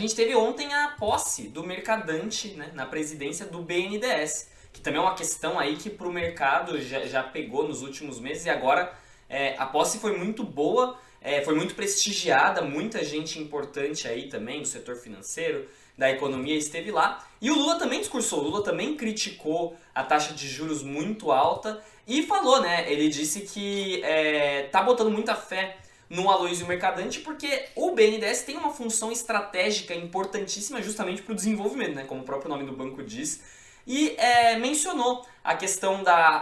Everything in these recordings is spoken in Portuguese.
gente teve ontem a posse do Mercadante, né, na presidência do BNDES, que também é uma questão aí que para o mercado já pegou nos últimos meses e agora a posse foi muito boa, foi muito prestigiada, muita gente importante aí também do setor financeiro, da economia esteve lá. E o Lula também discursou, o Lula também criticou a taxa de juros muito alta e falou, né, ele disse que tá botando muita fé no Aloysio Mercadante, porque o BNDES tem uma função estratégica importantíssima justamente para o desenvolvimento, né, como o próprio nome do banco diz, e mencionou a questão da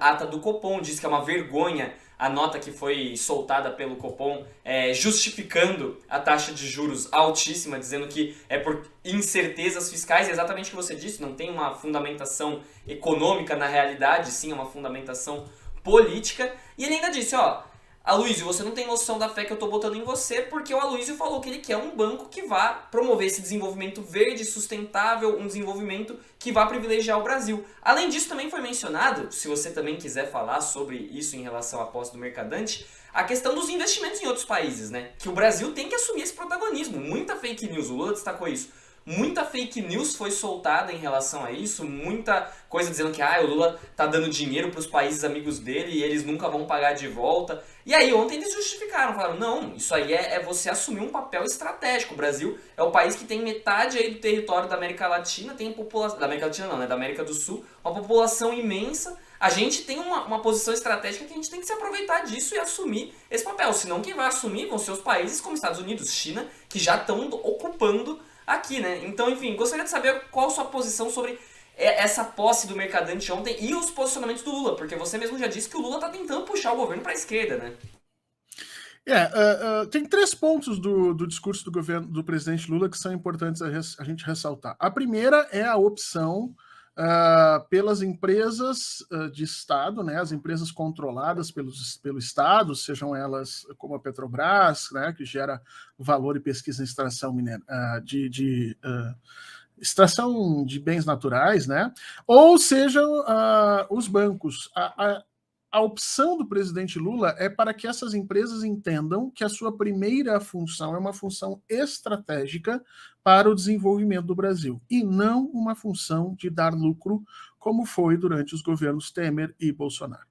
ata do Copom, diz que é uma vergonha a nota que foi soltada pelo Copom justificando a taxa de juros altíssima, dizendo que é por incertezas fiscais, exatamente o que você disse, não tem uma fundamentação econômica na realidade, sim, é uma fundamentação política, e ele ainda disse, ó, Aloysio, você não tem noção da fé que eu tô botando em você, porque o Aloysio falou que ele quer um banco que vá promover esse desenvolvimento verde, sustentável, um desenvolvimento que vá privilegiar o Brasil. Além disso, também foi mencionado, se você também quiser falar sobre isso em relação à posse do Mercadante, a questão dos investimentos em outros países, né? Que o Brasil tem que assumir esse protagonismo. Muita fake news, o Lula destacou isso. Muita fake news foi soltada em relação a isso, muita coisa dizendo que o Lula tá dando dinheiro para os países amigos dele e eles nunca vão pagar de volta. E aí ontem eles justificaram, falaram, não, isso aí é você assumir um papel estratégico. O Brasil é o país que tem metade aí do território da América Latina, tem população, da América Latina não, né, da América do Sul, uma população imensa. A gente tem uma posição estratégica que a gente tem que se aproveitar disso e assumir esse papel. Senão quem vai assumir vão ser os países como Estados Unidos, China, que já estão ocupando aqui, né? Então, enfim, gostaria de saber qual a sua posição sobre essa posse do Mercadante ontem e os posicionamentos do Lula, porque você mesmo já disse que o Lula tá tentando puxar o governo para a esquerda, né? Tem 3 pontos do discurso do governo do presidente Lula que são importantes a gente ressaltar. A primeira é a opção pelas empresas de Estado, né, as empresas controladas pelo Estado, sejam elas como a Petrobras, né, que gera valor e pesquisa em extração extração de bens naturais, né, ou sejam os bancos. A opção do presidente Lula é para que essas empresas entendam que a sua primeira função é uma função estratégica para o desenvolvimento do Brasil, e não uma função de dar lucro, como foi durante os governos Temer e Bolsonaro.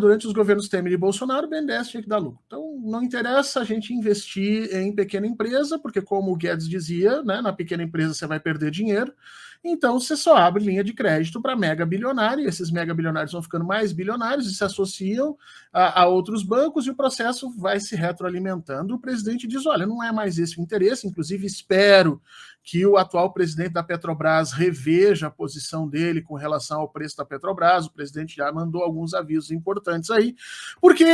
Durante os governos Temer e Bolsonaro, o BNDES tinha que dar lucro. Então, não interessa a gente investir em pequena empresa, porque, como o Guedes dizia, né, na pequena empresa você vai perder dinheiro, então você só abre linha de crédito para mega bilionário, e esses mega bilionários vão ficando mais bilionários e se associam a outros bancos e o processo vai se retroalimentando. O presidente diz, olha, não é mais esse o interesse, inclusive espero que o atual presidente da Petrobras reveja a posição dele com relação ao preço da Petrobras. O presidente já mandou alguns avisos importantes aí, porque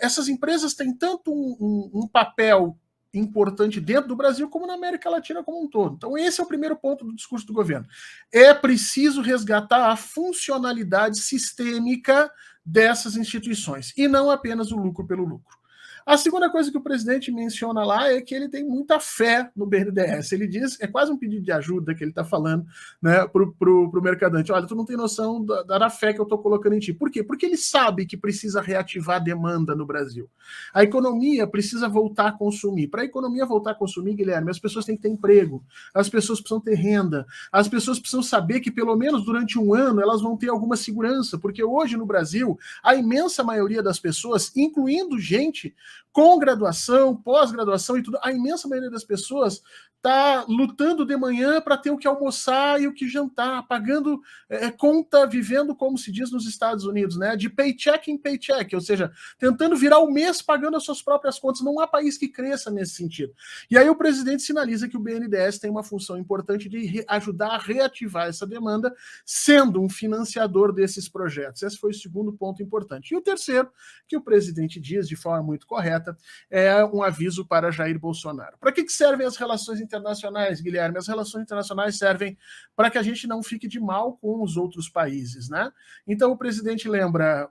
essas empresas têm tanto um papel importante dentro do Brasil como na América Latina como um todo. Então esse é o primeiro ponto do discurso do governo. É preciso resgatar a funcionalidade sistêmica dessas instituições e não apenas o lucro pelo lucro. A segunda coisa que o presidente menciona lá é que ele tem muita fé no BNDES. Ele diz, é quase um pedido de ajuda que ele está falando, né, pro Mercadante. Olha, tu não tem noção da fé que eu estou colocando em ti. Por quê? Porque ele sabe que precisa reativar a demanda no Brasil. A economia precisa voltar a consumir. Para a economia voltar a consumir, Guilherme, as pessoas têm que ter emprego, as pessoas precisam ter renda, as pessoas precisam saber que pelo menos durante um ano elas vão ter alguma segurança, porque hoje no Brasil, a imensa maioria das pessoas, incluindo gente com graduação, pós-graduação e tudo, a imensa maioria das pessoas está lutando de manhã para ter o que almoçar e o que jantar, pagando conta, vivendo, como se diz nos Estados Unidos, né, de paycheck em paycheck, ou seja, tentando virar o mês pagando as suas próprias contas. Não há país que cresça nesse sentido. E aí o presidente sinaliza que o BNDES tem uma função importante de ajudar a reativar essa demanda, sendo um financiador desses projetos. Esse foi o segundo ponto importante. E o terceiro, que o presidente diz de forma muito correta, é um aviso para Jair Bolsonaro. Para que servem as relações internacionais, Guilherme? As relações internacionais servem para que a gente não fique de mal com os outros países, né? Então o presidente lembra,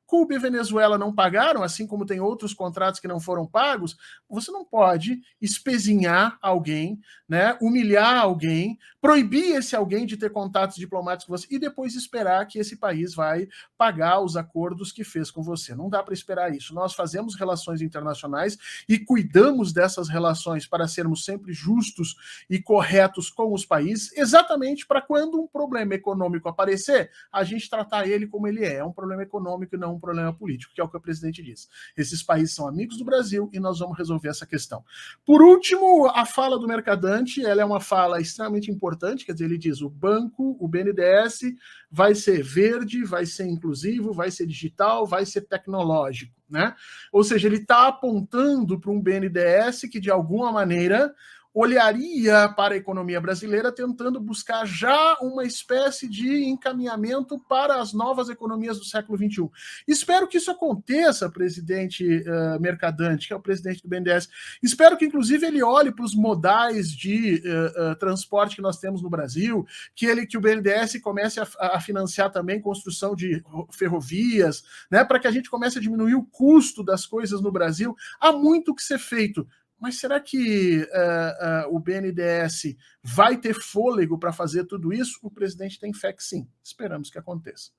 Cuba e Venezuela não pagaram, assim como tem outros contratos que não foram pagos, você não pode espezinhar alguém, né, humilhar alguém, proibir esse alguém de ter contatos diplomáticos com você e depois esperar que esse país vai pagar os acordos que fez com você. Não dá para esperar isso. Nós fazemos relações internacionais e cuidamos dessas relações para sermos sempre justos e corretos com os países, exatamente para quando um problema econômico aparecer, a gente tratar ele como ele é um problema econômico e não um problema político, que é o que o presidente diz. Esses países são amigos do Brasil e nós vamos resolver essa questão. Por último, a fala do Mercadante, ela é uma fala extremamente importante, quer dizer, ele diz, o banco, o BNDES, vai ser verde, vai ser inclusivo, vai ser digital, vai ser tecnológico, né? Ou seja, ele está apontando para um BNDES que, de alguma maneira, olharia para a economia brasileira tentando buscar já uma espécie de encaminhamento para as novas economias do século XXI. Espero que isso aconteça, presidente Mercadante, que é o presidente do BNDES. Espero que, inclusive, ele olhe para os modais de transporte que nós temos no Brasil, que o BNDES comece a financiar também construção de ferrovias, né, para que a gente comece a diminuir o custo das coisas no Brasil. Há muito que ser feito. Mas será que o BNDES vai ter fôlego para fazer tudo isso? O presidente tem fé que sim. Esperamos que aconteça.